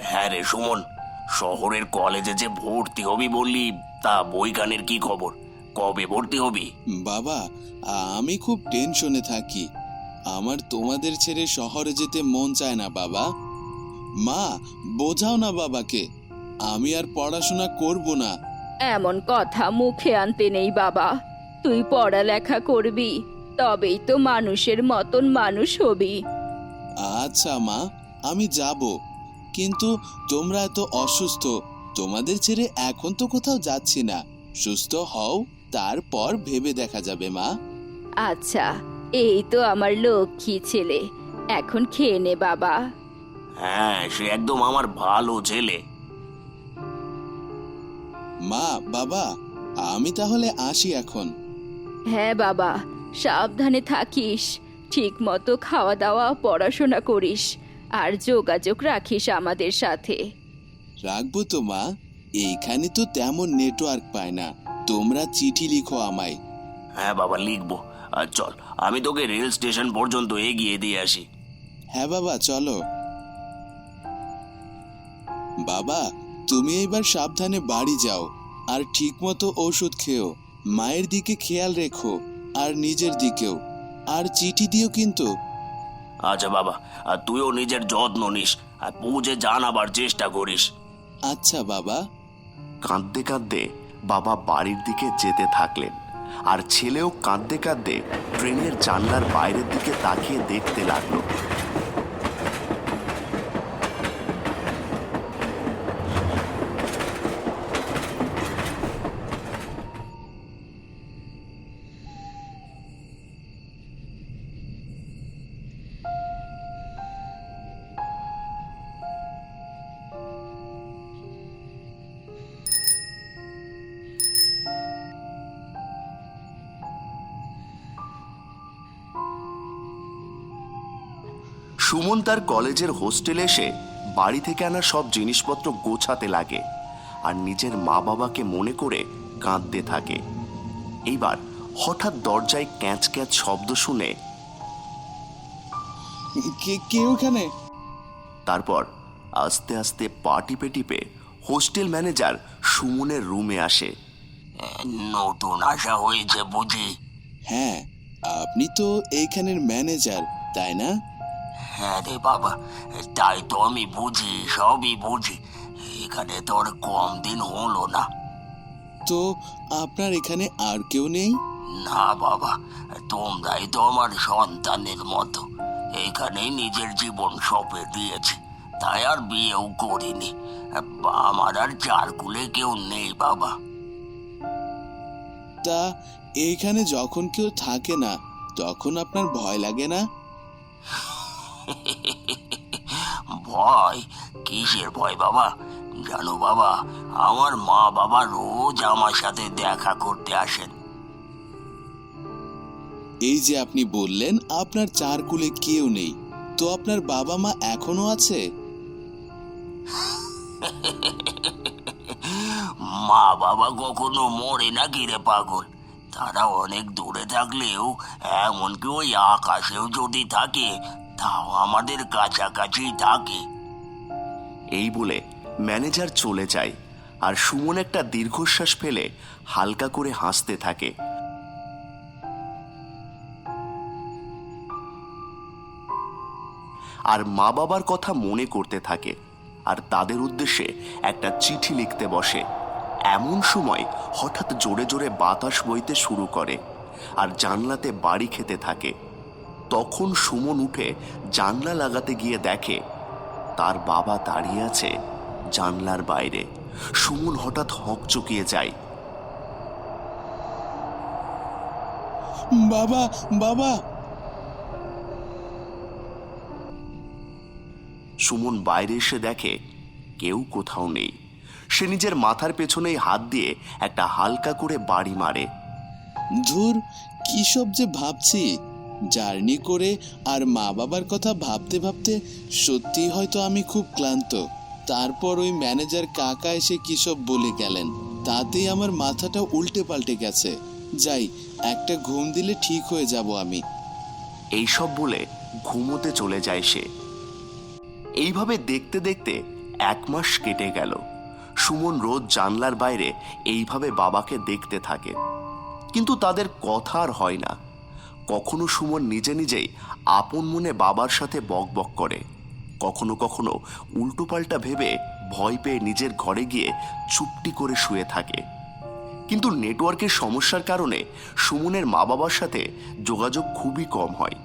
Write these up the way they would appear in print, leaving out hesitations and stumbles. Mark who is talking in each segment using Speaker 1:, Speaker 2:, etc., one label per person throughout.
Speaker 1: হ্যাঁ রে সুমন, শহরের কলেজে যে ভর্তি হবি বললি, তা বইখানের কি খবর? কবে ভর্তি হবি?
Speaker 2: বাবা, আমি খুব টেনশনে থাকি। আমার তোমাদের ছেড়ে শহরে যেতে মন চায় না বাবা। মা, বোঝাও না বাবাকে, আমি আর পড়াশোনা করব না।
Speaker 3: এমন কথা মুখে আনতে নেই বাবা। তুই পড়ালেখা করবি, তবেই তো মানুষের মতন মানুষ হবি।
Speaker 2: আচ্ছা মা, আমি যাব, কিন্তু তোমরা এত অসুস্থ, তোমাদের ছেড়ে এখন তো কোথাও যাচ্ছি না। সুস্থ হও, তারপর ভেবে দেখা যাবে মা।
Speaker 3: আচ্ছা, এই তো আমার লক্ষ্মী ছেলে, এখন খেয়ে নে বাবা।
Speaker 1: হ্যাঁ, সে একদম আমার ভালো ছেলে।
Speaker 2: মা, বাবা, আমি তাহলে আসি এখন।
Speaker 3: হ্যাঁ বাবা, সাবধানে থাকিস, ঠিক মতো খাওয়া দাওয়া, পড়াশোনা করিস, আর যোগাযোগ রাখিস আমাদের সাথে।
Speaker 2: রাখবো তো মা, এইখানে তো তেমন নেটওয়ার্ক পায় না, তোমরা চিঠি লিখো আমায়।
Speaker 1: হ্যাঁ বাবা, লিখবো। আর চল, আমি তোকে রেল স্টেশন পর্যন্ত এগিয়ে দিয়ে আসি।
Speaker 2: হ্যাঁ বাবা, চলো। বাবা, তুমি এবার সাবধানে বাড়ি যাও, আর ঠিকমতো ওষুধ খেও, মায়ের দিকে খেয়াল রেখো, আর নিজের দিকেও, আর চিঠি দিও কিন্তু।
Speaker 1: আচ্ছা বাবা, আর তুইও নিজের যত্ন নিস, আর পৌঁছে জানাবার চেষ্টা করিস।
Speaker 2: আচ্ছা বাবা।
Speaker 4: কাঁদতে কাঁদতে বাবা বাড়ির দিকে যেতে থাকলেন, আর ছেলেও কাঁদতে কাঁদতে ট্রেনের জানলার বাইরের দিকে তাকিয়ে দেখতে লাগলো। সুমন তার কলেজের হোস্টেলে এসে বাড়ি থেকে আনা সব জিনিসপত্র গোছাতে লাগে, আর নিজের মা বাবাকে মনে করে কাঁদতে থাকে। এইবার হঠাৎ দরজায় ক্যাঁচ ক্যাঁচ শব্দ শুনে
Speaker 2: কে ওখানে?
Speaker 4: তারপর আস্তে আস্তে পা টিপে টিপে হোস্টেল ম্যানেজার সুমনের রুমে আসে।
Speaker 1: নতুন আসা হয়েছে বুঝি?
Speaker 2: হ্যাঁ, আপনি তো এইখানের ম্যানেজার, তাই না?
Speaker 1: হ্যাঁ রে বাবা, তাই তো আমি বুঝি, সবই বুঝি। এখানে তোর কম দিন হলো না।
Speaker 2: তো আপনার এখানে আর কেউ নেই?
Speaker 1: না বাবা, তোমরাই তো আমার সন্তানের মতো। এখানেই নিজের জীবন সঁপে দিয়েছি, তাই আর বিয়েও করিনি। আমার আর চারকুলে কেউ নেই বাবা।
Speaker 2: তা এইখানে যখন কেউ থাকে না, তখন আপনার ভয় লাগে না?
Speaker 1: ভয়? কিসের ভয় বাবা? জানো বাবা, আমার মা বাবা রোজ আমার সাথে দেখা করতে আসেন।
Speaker 2: এই যে আপনি বললেন আপনার চার কুলে কেউ নেই, তো আপনার বাবা মা এখনো আছে?
Speaker 1: মা বাবা কখনো মরে নাকি রে পাগল? তারা অনেক দূরে থাকলেও, এমনকি ওই আকাশেও যদি থাকে, তাও আমাদের কাছাকাছি থাকে।
Speaker 4: এই বলে ম্যানেজার চলে যায়, আর সুমন একটা দীর্ঘশ্বাস ফেলে হালকা করে হাসতে থাকে। আর মা বাবার কথা মনে করতে থাকে, আর তাদের উদ্দেশ্যে একটা চিঠি লিখতে বসে। এমন সময় হঠাৎ জোরে জোরে বাতাস বইতে শুরু করে, আর জানলাতে বাড়ি খেতে থাকে। তখন সুমন উঠে জানলা লাগাতে গিয়ে দেখে তার বাবা দাঁড়িয়ে আছে জানলার বাইরে। সুমন হঠাৎ হকচকিয়ে যায়।
Speaker 2: বাবা, বাবা!
Speaker 4: সুমন বাইরে এসে দেখে কেউ কোথাও নেই। সে নিজের মাথার পেছনেই হাত দিয়ে একটা হালকা করে বাড়ি মারে।
Speaker 2: ধুর, কি সব যে ভাবছি! জার্নি করে আর মা বাবার কথা ভাবতে ভাবতে সত্যি হয়তো আমি খুব ক্লান্ত। তারপর ওই ম্যানেজার কাকা এসে কি সব বলে গেলেন, তাতেই আমার মাথাটা উল্টে পাল্টে গেছে। যাই, একটা ঘুম দিলে ঠিক হয়ে যাব আমি।
Speaker 4: এইসব বলে ঘুমোতে চলে যায় সে। এইভাবে দেখতে দেখতে 1 মাস কেটে গেল। সুমন রোজ জানলার বাইরে এইভাবে বাবাকে দেখতে থাকে, কিন্তু তাদের কথা আর হয় না। কখনো সুমন নিজে নিজেই আপন মনে বাবার সাথে বকবক করে, কখনো কখনো উল্টোপাল্টা ভেবে ভয় পেয়ে নিজের ঘরে গিয়ে চুপটি করে শুয়ে থাকে। কিন্তু নেটওয়ার্কের সমস্যার কারণে সুমনের মা বাবার সাথে যোগাযোগ খুবই কম হয়।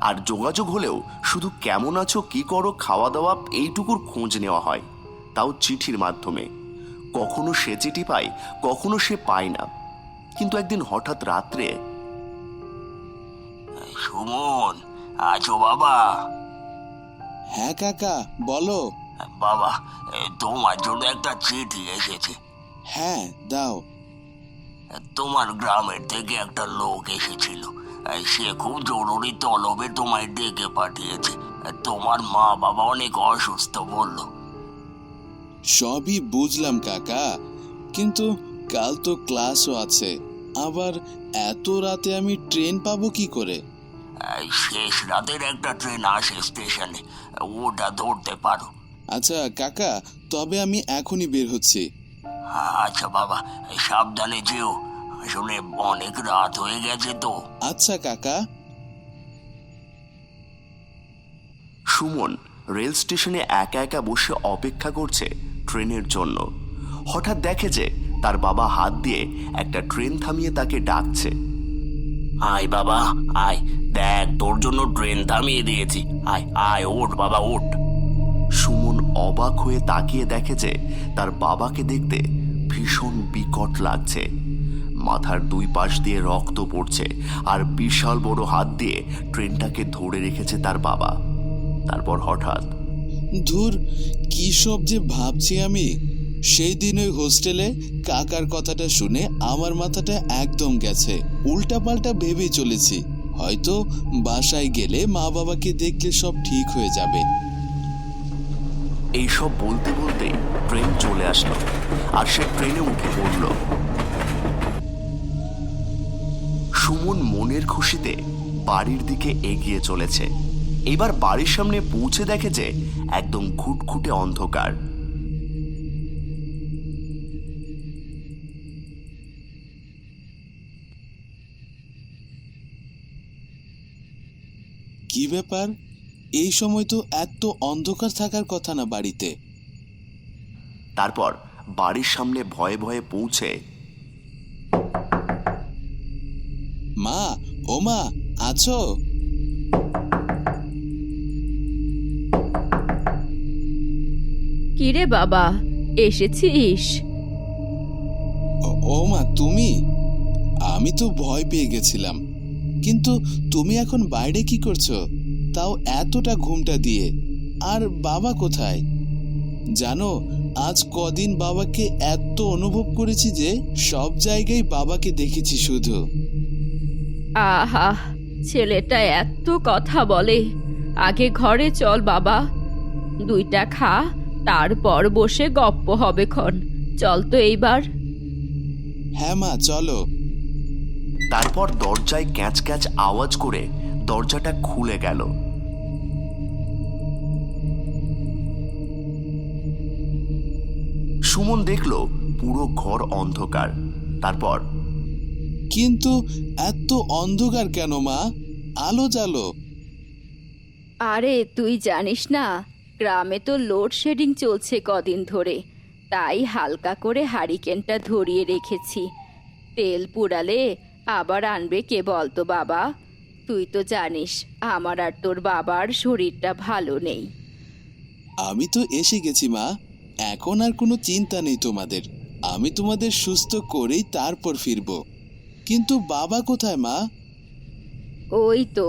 Speaker 4: আর যোগাযোগ হলেও শুধু কেমন আছো, কি করো, খাওয়া দাওয়া এইটুকুর খোঁজ নেওয়া হয়, তাও চিঠির মাধ্যমে। কখনো সে চিঠি পায়, কখনো সে পায় না। কিন্তু একদিন হঠাৎ রাত্রে,
Speaker 1: সুমন, আছো বাবা?
Speaker 2: হ্যাঁ কাকা, বলো।
Speaker 1: বাবা, তোমার জন্য একটা চিঠি এসেছে।
Speaker 2: হ্যাঁ, দাও।
Speaker 1: তোমার গ্রামের থেকে একটা লোক এসেছিল। সে খুব জরুরি তলবে তোমায় ডেকে পাঠিয়েছে। তোমার মা বাবা অনেক অসুস্থ বললো।
Speaker 2: সবই বুঝলাম কাকা, কিন্তু কাল তো ক্লাসও আছে। আবার এত রাতে আমি ট্রেন পাবো কি করে?
Speaker 1: শেষ রাতের একটা ট্রেন আসে স্টেশনে, ওটা ধরতে পারো।
Speaker 2: আচ্ছা কাকা, তবে আমি এখনই বের হচ্ছি।
Speaker 1: আচ্ছা বাবা, সাবধানে যেও। আসলে অনেক রাত হয়ে গেছে তো।
Speaker 2: আচ্ছা কাকা।
Speaker 4: সুমন রেল স্টেশনে একা একা বসে অপেক্ষা করছে ট্রেনের জন্য। হঠাৎ দেখে যে তার বাবা হাত দিয়ে একটা ট্রেন থামিয়ে তাকে ডাকছে।
Speaker 1: আয় বাবা, আয়, দেখ তোর জন্য ট্রেন থামিয়ে দিয়েছি। আয় আয়, ওঠ বাবা, ওঠ।
Speaker 4: সুমন অবাক হয়ে তাকিয়ে দেখে যে তার বাবাকে দেখতে ভীষণ বিকট লাগছে। মাথার 2 পাশ দিয়ে রক্ত পড়ছে, আর বিশাল বড় হাত দিয়ে ট্রেনটাকে ধরে রেখেছে তার বাবা। তারপর হঠাৎ,
Speaker 2: ধুর, কি সব যে ভাবছি আমি। সেই দিন ওই হোস্টেলে কাকার কথাটা শুনে আমার মাথাটা একদম গেছে। উল্টাপাল্টা ভেবেই চলেছি, হয়তো বাসায় গেলে মা বাবাকে দেখলে সব ঠিক হয়ে যাবে।
Speaker 4: এইসব বলতে বলতে ট্রেন চলে আসলো, আর সে ট্রেনে উঠে পড়ল। সুমন মনের খুশিতে বাড়ির দিকে এগিয়ে চলেছে। এবার বাড়ির সামনে পৌঁছে দেখে যে একদম ঘুটঘুটে অন্ধকার।
Speaker 2: কি ব্যাপার? এই সময় তো এত অন্ধকার থাকার কথা না বাড়িতে।
Speaker 4: তারপর বাড়ির সামনে ভয়ে ভয়ে পৌঁছে,
Speaker 2: মা, ও মা, আছো?
Speaker 3: কিরে বাবা, এসেছিস?
Speaker 2: ও মা, তুমি? আমি তো ভয় পেয়ে গেছিলাম, কিন্তু তুমি এখন বাইরে কি করছো, তাও এতটা ঘুমটা দিয়ে? আর বাবা কোথায়? জানো, আজ কদিন বাবাকে এত অনুভব করেছি যে সব জায়গায় বাবাকে দেখেছি শুধু।
Speaker 3: আহা, ছেলেটা এত কথা বলে। আগে ঘরে চল বাবা, 2টা খা, তারপর বসে গপ্প হবে ক্ষণ। চল তো এইবার।
Speaker 2: হ্যাঁ মা, চলো।
Speaker 4: তারপর দরজায় ক্যাঁচ ক্যাঁচ আওয়াজ করে দরজাটা খুলে গেল। সুমন দেখল পুরো ঘর অন্ধকার। তারপর,
Speaker 2: কিন্তু এত অন্ধকার কেন মা? আলো জ্বালো।
Speaker 3: আরে তুই জানিস না, গ্রামে তো লোডশেডিং চলছে কদিন ধরে, তাই হালকা করে হারিকেনটা ধরিয়ে রেখেছি। তেল পুড়ালে আবার আনবে কে বলতো বাবা? তুই তো জানিস আমার আর তোর বাবার শরীরটা ভালো নেই।
Speaker 2: আমি তো এসে গেছি মা, এখন আর কোনো চিন্তা নেই তোমাদের। আমি তোমাদের সুস্থ করেই তারপর ফিরবো। কিন্তু বাবা কোথায় মা?
Speaker 3: ওই তো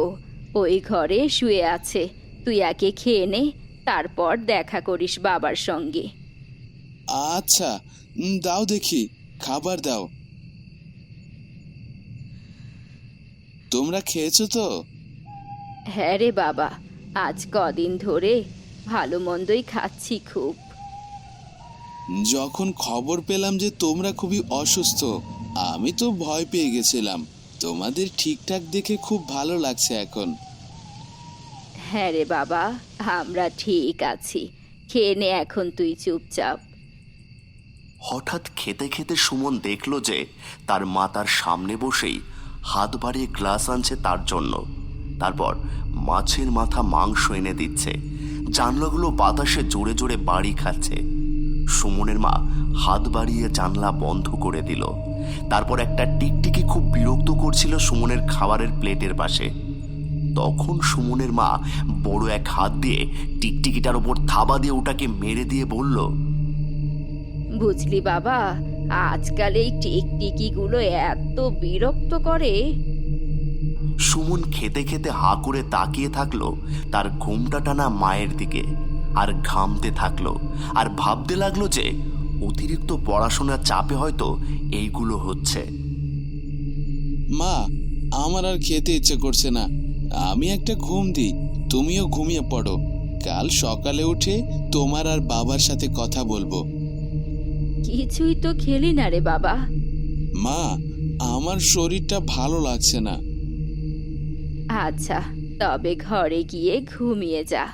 Speaker 3: ওই ঘরে শুয়ে আছে। তুই আগে খেয়ে নে, তারপর দেখা করিস বাবার সঙ্গে।
Speaker 2: আচ্ছা, দাও দেখি, খাবার দাও। তোমরা খেয়েছো তো?
Speaker 3: হ্যাঁ রে বাবা, আজ কদিন ধরে ভালো মন্দই খাচ্ছি খুব।
Speaker 2: যখন খবর পেলাম যে তোমরা খুবই অসুস্থ, আমি তো ভয় পেয়ে গেছিলাম। তোমাদের ঠিকঠাক দেখে খুব ভালো লাগছে এখন।
Speaker 3: হ্যাঁ রে বাবা, আমরা ঠিক আছি। খেয়ে নে এখন তুই চুপচাপ।
Speaker 4: হঠাৎ খেতে খেতে সুমন দেখল যে তার মা তার সামনে বসেই হাত বাড়িয়ে গ্লাস আনছে তার জন্য। তারপর মাছের মাথা মাংস এনে দিচ্ছে, জানলাগুলো বাতাসে জোরে জোরে বাড়ি খাচ্ছে। সুমনের মা হাত বাড়িয়ে জানলা বন্ধ করে দিল। তারপর একটা টিকটিকি খুব বিরক্ত করছিল সুমনের খাবারের প্লেটের পাশে। তখন সুমনের মা বড় এক হাত দিয়ে টিকটিকিটার ওপর থাবা দিয়ে ওটাকে মেরে দিয়ে বলল,
Speaker 3: বুঝলি বাবা, আজকাল এই টিকটিকিগুলো এত বিরক্ত করে।
Speaker 4: সুমন খেতে খেতে হা করে তাকিয়ে থাকলো তার ঘুমটা টানা মায়ের দিকে, আর ঘামতে থাকলো, আর ভাবতে লাগলো যে অতিরিক্ত পড়াশোনার চাপে হয়তো এইগুলো হচ্ছে।
Speaker 2: মা, আমার আর খেতে ইচ্ছে করছে না, আমি একটা ঘুম দিই, তুমিও ঘুমিয়ে পড়ো। কাল সকালে উঠে তোমার আর বাবার সাথে কথা বলবো।
Speaker 3: কিছুই তো খেলি না রে বাবা।
Speaker 2: মা, আমার শরীরটা ভালো লাগছে না।
Speaker 3: আচ্ছা, তবে ঘরে গিয়ে ঘুমিয়ে যা।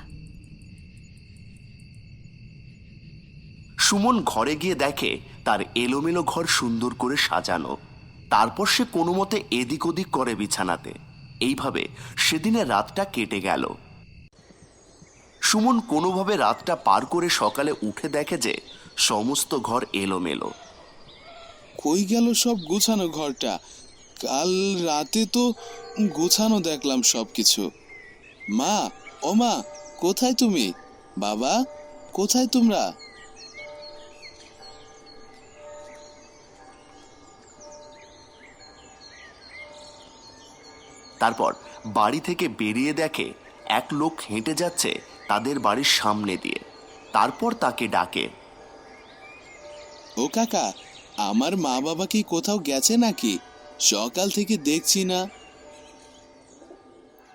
Speaker 4: সুমন ঘরে গিয়ে দেখে তার এলোমেলো ঘর সুন্দর করে সাজানো। তারপর সে কোনো মতে এদিক ওদিক করে বিছানাতে। এইভাবে সেদিনের রাতটা কেটে গেল। সুমন কোনোভাবে রাতটা পার করে সকালে উঠে দেখে যে সমস্ত ঘর এলোমেলো।
Speaker 2: কই গেল সব গোছানো ঘরটা? কাল রাতে তো গোছানো দেখলাম সবকিছু। মা, ও মা, কোথায় তুমি? বাবা, কোথায় তোমরা?
Speaker 4: তারপর বাড়ি থেকে বেরিয়ে দেখে এক লোক হেঁটে যাচ্ছে তাদের বাড়ির সামনে দিয়ে। তারপর তাকে ডাকে,
Speaker 2: ও কাকা, আমার মা বাবা কি কোথাও গেছে নাকি? সকাল থেকে দেখছি না।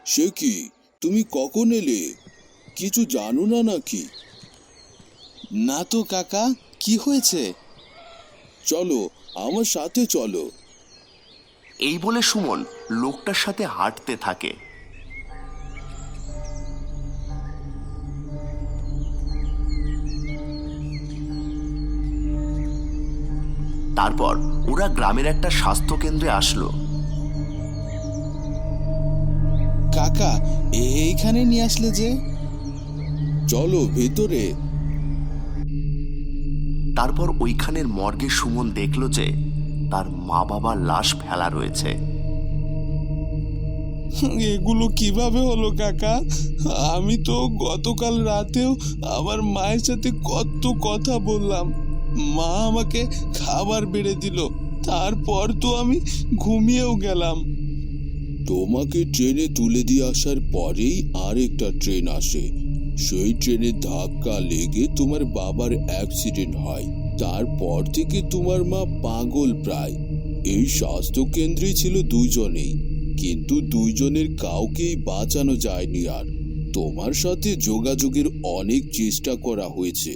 Speaker 5: সে কি, তুমি কখন এলে? কিছু জানো না নাকি?
Speaker 2: না তো কাকা, কি হয়েছে?
Speaker 5: চলো, আমার সাথে চলো।
Speaker 4: এই বলে সুমন লোকটার সাথে হাঁটতে থাকে। তারপর ওরা গ্রামের একটা স্বাস্থ্য কেন্দ্রে আসলো।
Speaker 2: কাকা, এইখানে নিয়ে আসলে যে?
Speaker 5: চলো ভেতরে।
Speaker 4: তারপর ওইখানের মর্গে সুমন দেখলো যে তার মা বাবার লাশ ফেলা রয়েছে।
Speaker 2: এগুলো কিভাবে হলো কাকা? আমি তো গতকাল রাতেও আমার মায়ের সাথে কত কথা বললাম, মা আমাকে খাবার বেড়ে দিল, তারপর তো আমি ঘুমিয়েও গেলাম।
Speaker 5: তোমাকে ট্রেনে তুলে দিয়ে আসার পরেই আরেকটা ট্রেন আসে। সেই ট্রেনে ধাক্কা লেগে তোমার বাবার অ্যাক্সিডেন্ট হয়। তারপর থেকে তোমার মা পাগল প্রায়। এই স্বাস্থ্য কেন্দ্রে ছিল দুইজনেই, কিন্তু দুইজনের কাউকেই বাঁচানো যায়নি। আর তোমার সাথে যোগাযোগের অনেক চেষ্টা করা হয়েছে,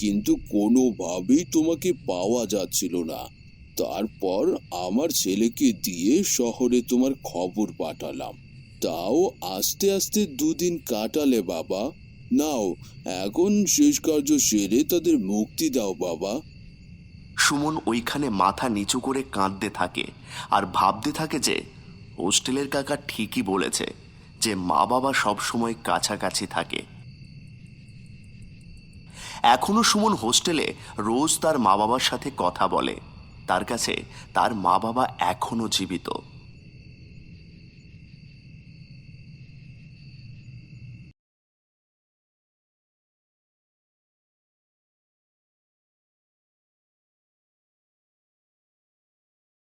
Speaker 5: কিন্তু কোনোভাবেই তোমাকে পাওয়া যাচ্ছিল না। তারপর আমার ছেলেকে দিয়ে শহরে তোমার খবর পাঠালাম, তাও আস্তে আস্তে 2 দিন কাটালে বাবা। নাও, এখন শেষ কার্য সেরে তাদের মুক্তি দাও বাবা।
Speaker 4: সুমন ওইখানে মাথা নিচু করে কাঁদতে থাকে আর ভাবতে থাকে যে হোস্টেলের কাকা ঠিকই বলেছে যে মা বাবা সবসময় কাছাকাছি থাকে। এখনো সুমন হোস্টেলে রোজ তার মা বাবার সাথে কথা বলে। তার কাছে তার মা বাবা এখনো জীবিত।